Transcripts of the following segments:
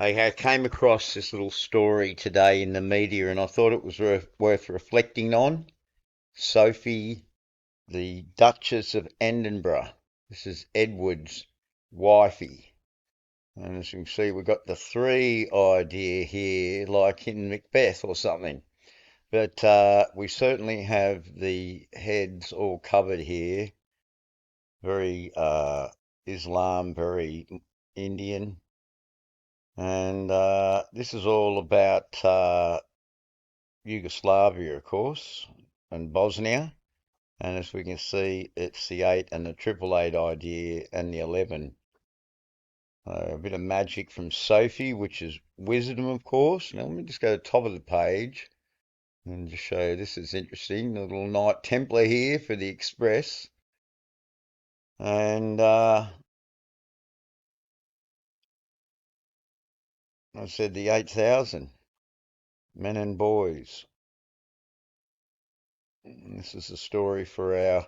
I came across this little story today in the media and I thought it was worth reflecting on. Sophie, the Duchess of Edinburgh. This is Edward's wifey. And as you can see, we've got the three idea here, like in Macbeth or something. But we certainly have the heads all covered here. Very Islam, very Indian. And this is all about Yugoslavia, of course, and Bosnia. And as we can see, it's the 8 and the triple eight idea and the 11. A bit of magic from Sophie, which is wisdom, of course. Now, let me just go to the top of the page and just show you this is interesting. The little Knight Templar here for the Express. And I said the 8,000 men and boys. And this is the story for our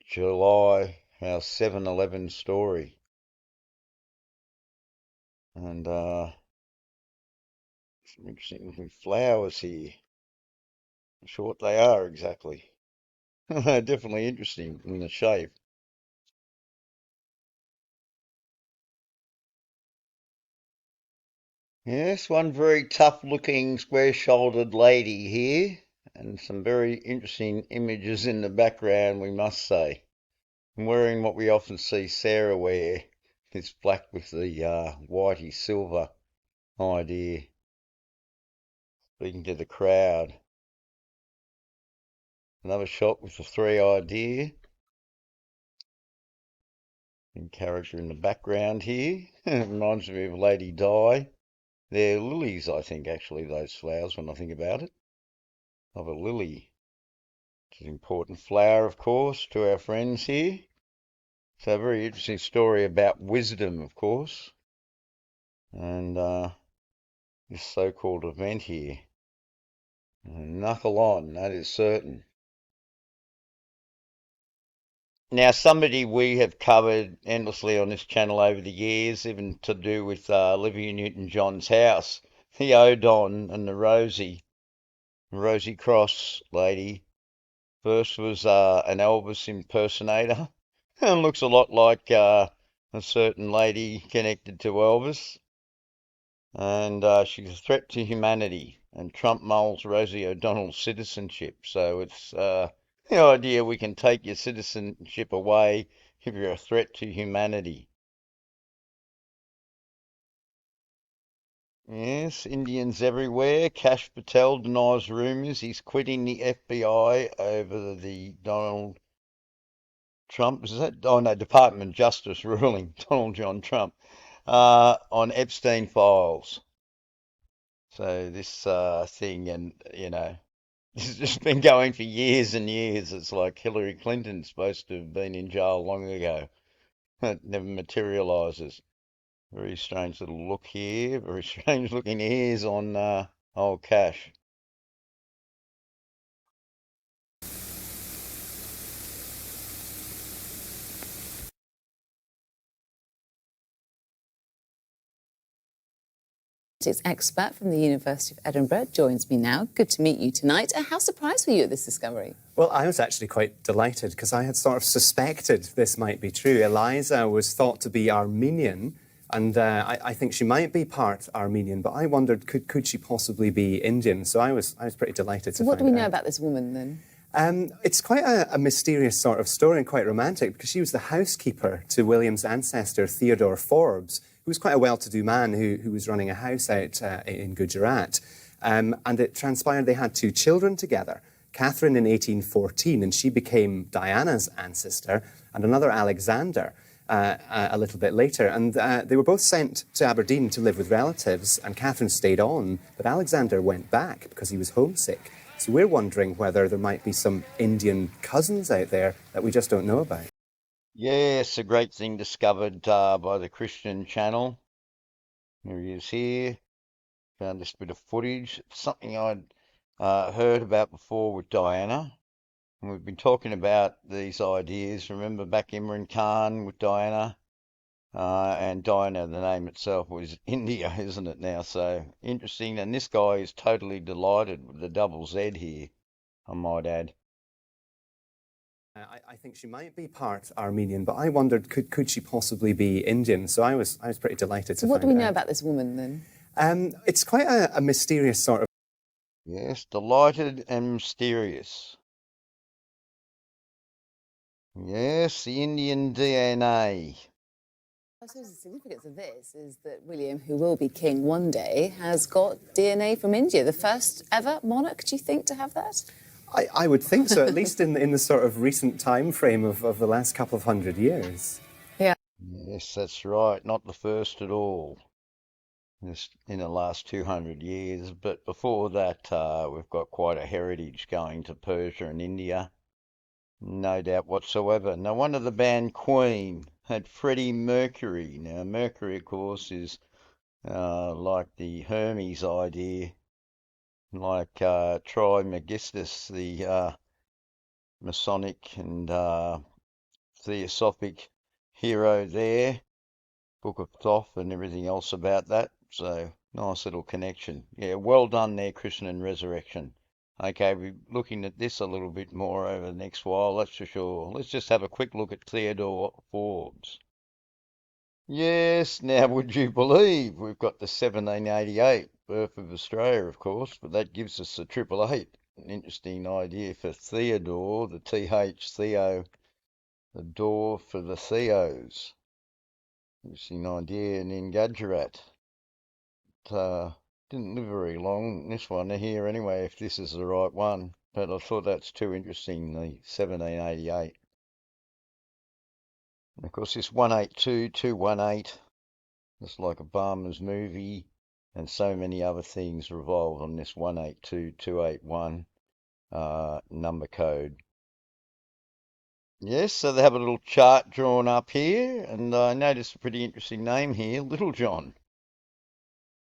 July, our 7/11 story. And some interesting looking flowers here. Not sure what they are exactly. Definitely interesting in the shape. Yes, one very tough looking square shouldered lady here. And some very interesting images in the background, we must say. I'm wearing what we often see Sarah wear. It's black with the whitey silver idea. Speaking to the crowd. Another shot with the three idea. And character in the background here. It reminds me of Lady Di. They're lilies, I think, actually, those flowers, when I think about it. Of a lily. It's an important flower, of course, to our friends here. So a very interesting story about wisdom, of course. And this so-called event here. Knuckle on, that is certain. Now, somebody we have covered endlessly on this channel over the years, even to do with Olivia Newton-John's house, the Odon and the Rosie Cross lady. First was an Elvis impersonator, and looks a lot like a certain lady connected to Elvis. And she's a threat to humanity. And Trump mulls Rosie O'Donnell's citizenship. So it's the idea we can take your citizenship away if you're a threat to humanity. Yes, Indians everywhere. Kash Patel denies rumours he's quitting the FBI over the Donald Trump. Is that? Oh no, Department of Justice ruling. Donald John Trump on Epstein files. So this thing, and it's just been going for years and years. It's like Hillary Clinton's supposed to have been in jail long ago. It never materialises. Very strange little look here. Very strange looking ears on old Cash. Expert from the University of Edinburgh joins me now. Good to meet you tonight. How surprised were you at this discovery? Well, I was actually quite delighted because I had sort of suspected this might be true. Eliza was thought to be Armenian, and I think she might be part Armenian, but I wondered, could she possibly be Indian? So I was pretty delighted to find out. What do we know about this woman, then? It's quite a mysterious sort of story and quite romantic because she was the housekeeper to William's ancestor, Theodore Forbes, who was quite a well-to-do man who was running a house out in Gujarat. And it transpired they had two children together, Catherine in 1814, and she became Diana's ancestor, and another Alexander a little bit later. And they were both sent to Aberdeen to live with relatives, and Catherine stayed on, but Alexander went back because he was homesick. So we're wondering whether there might be some Indian cousins out there that we just don't know about. Yes, a great thing discovered by the Christian channel. Here he is here. Found this bit of footage. It's something I'd heard about before with Diana. And we've been talking about these ideas. Remember back Imran Khan with Diana? And Diana, the name itself, was India, isn't it now? So interesting. And this guy is totally delighted with the double Z here, I might add. I think she might be part Armenian, but I wondered could she possibly be Indian? So I was pretty delighted So to what do find we know out. about this woman then? It's quite a mysterious sort of. Yes, delighted and mysterious. Yes, the Indian DNA. I suppose the significance of this is that William, who will be king one day, has got DNA from India. The first ever monarch, do you think, to have that? I would think so, at least in the sort of recent time frame of the last couple of hundred years. Yeah. Yes, that's right. Not the first at all. Just in the last 200 years. But before that, we've got quite a heritage going to Persia and India. No doubt whatsoever. No wonder the band Queen had Freddie Mercury. Now, Mercury, of course, is like the Hermes idea, like Trismegistus, the Masonic and Theosophic hero there, Book of Thoth and everything else about that. So, nice little connection. Yeah, well done there, Christian and Resurrection. Okay, we're looking at this a little bit more over the next while, that's for sure. Let's just have a quick look at Theodore Forbes. Yes, now would you believe we've got the 1788 birth of Australia, of course, but that gives us the 888. An interesting idea for Theodore, the TH Theo, the door for the Theos. Interesting idea, and in Gujarat. Didn't live very long, this one here anyway, if this is the right one. But I thought that's too interesting, the 1788. And of course, this 182, 218, just like Obama's movie, and so many other things revolve on this 182, 281 number code. Yes, so they have a little chart drawn up here, and I noticed a pretty interesting name here, Little John.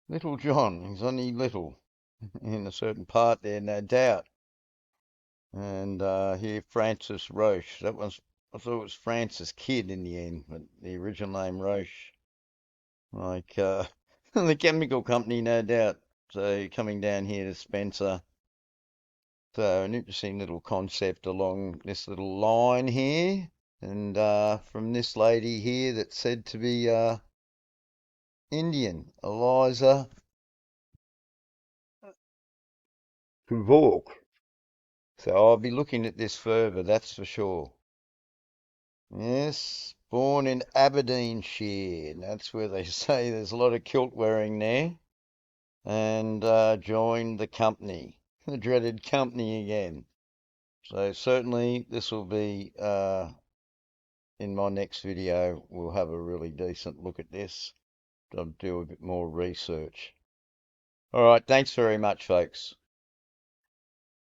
Little John, he's only little in a certain part there, no doubt. And here, Francis Roche. That was, I thought it was Francis Kidd in the end, but the original name Roche. Like the chemical company, no doubt. So coming down here to Spencer. So an interesting little concept along this little line here. And from this lady here that's said to be Indian, Eliza Tuvok. So I'll be looking at this further, that's for sure. Yes, born in Aberdeenshire. That's where they say there's a lot of kilt wearing there. And joined the company, the dreaded company again. So certainly this will be in my next video. We'll have a really decent look at this. I'll do a bit more research. All right, thanks very much, folks.